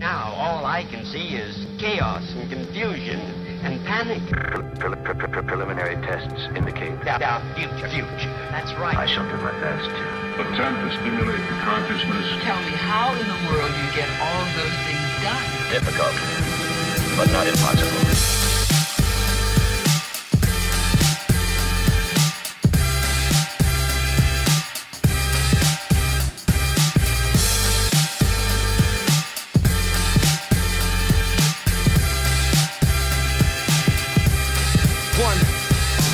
Now, all I can see is chaos and confusion and panic. Preliminary tests indicate Our future. That's right. I shall do my best to attempt to stimulate the consciousness. Tell me, how in the world you get all those things done? difficult, but not impossible.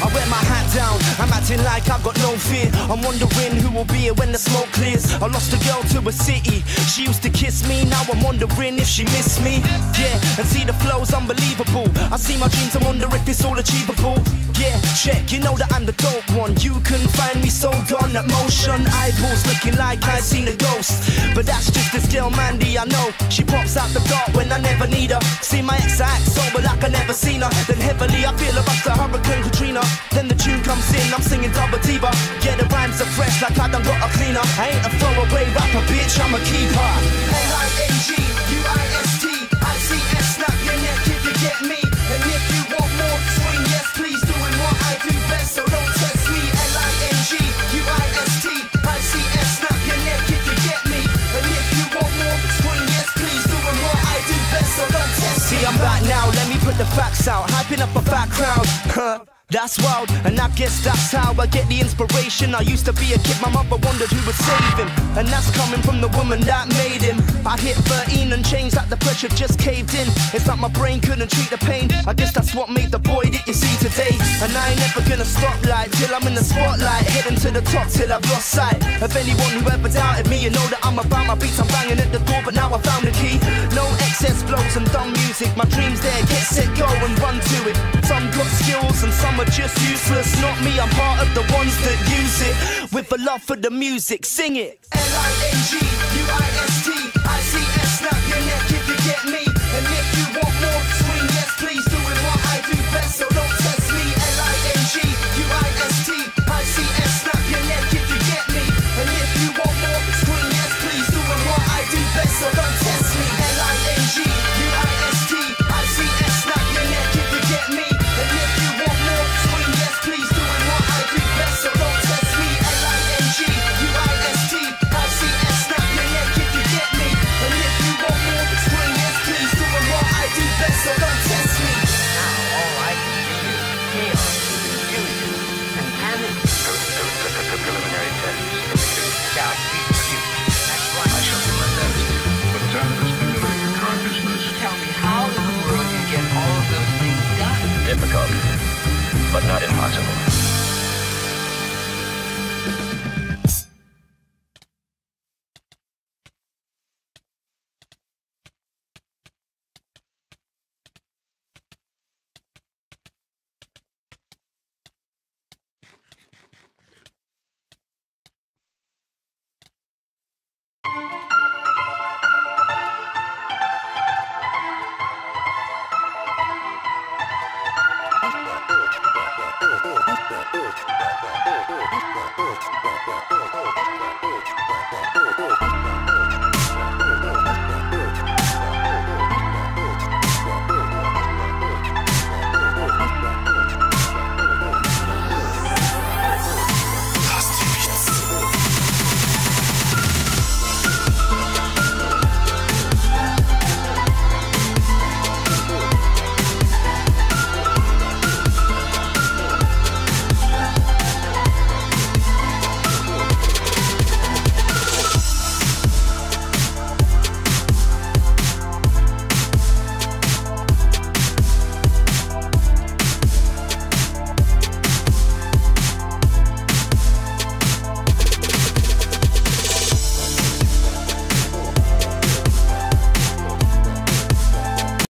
I wear my hat down, I'm acting like I've got no fear. I'm wondering who will be here when the smoke clears. I lost a girl to a city, she used to kiss me. Now I'm wondering if she missed me. Yeah, and see the flow's unbelievable. I see my dreams, I wonder if it's all achievable. Yeah, check, you know that I'm the dope one. You can find me sold on that motion. Eyeballs looking like I've seen a ghost. But that's just this girl Mandy, I know. She pops out the dark when I never need her. See my ex, I act sober like I never seen her. Then heavily I feel about the Hurricane Katrina. Then the tune comes in, I'm singing double diva. Yeah, the rhymes are fresh like I done got a cleaner. I ain't a throwaway rapper, bitch, I'm a keeper. L-I-N-G-U-I-S-T I-C-S, snap your neck if you get me. And if you want more swing, yes please, doing what I do best, so don't test me. L-I-N-G-U-I-S-T I-C-S, snap your neck if you get me. And if you want more swing, yes please, doing what I do best, so don't test me. See, I'm back now, let me put the facts out. Hyping up a fat crowd, huh? That's wild, and I guess that's how I get the inspiration. I used to be a kid, my mother wondered who would save him. And that's coming from the woman that made him. I hit 13 and changed like the pressure just caved in. It's like my brain couldn't treat the pain. I guess that's what made the boy that you see today. And I ain't never gonna stop like till I'm in the spotlight, heading to the top till I've lost sight of anyone who ever doubted me. You know that I'm about my beats, I'm banging at the door, but now I found the key. No excess flows and dumb music. My dreams there, get set, go and run to it. Some got skills and some are just useless. Not me, I'm part of the ones that use it. With a love for the music, sing it. L-I-N-G-U-I-S-T I-C-S, snap your neck if you get me. And if you want more swing, yes please, doing what I do best, so don't test me. L-I-N-G-U-I-S-T I-C-S, snap your neck if you get me. And if you want more swing, yes please, doing what I do best, so don't test me. L-I-N-G-U-I-S-T I-C-S, snap your neck if you get me. And if you want more swing, yes please, doing what I do best, so don't test me. L-I-N-G-U-I-S-T I-C-S, snap your neck if you get me. And if you want more swing, yes please, doing what I do best, so don't test me. Now, all I can see is chaos and confusion and panic. Preliminary tests indicate Our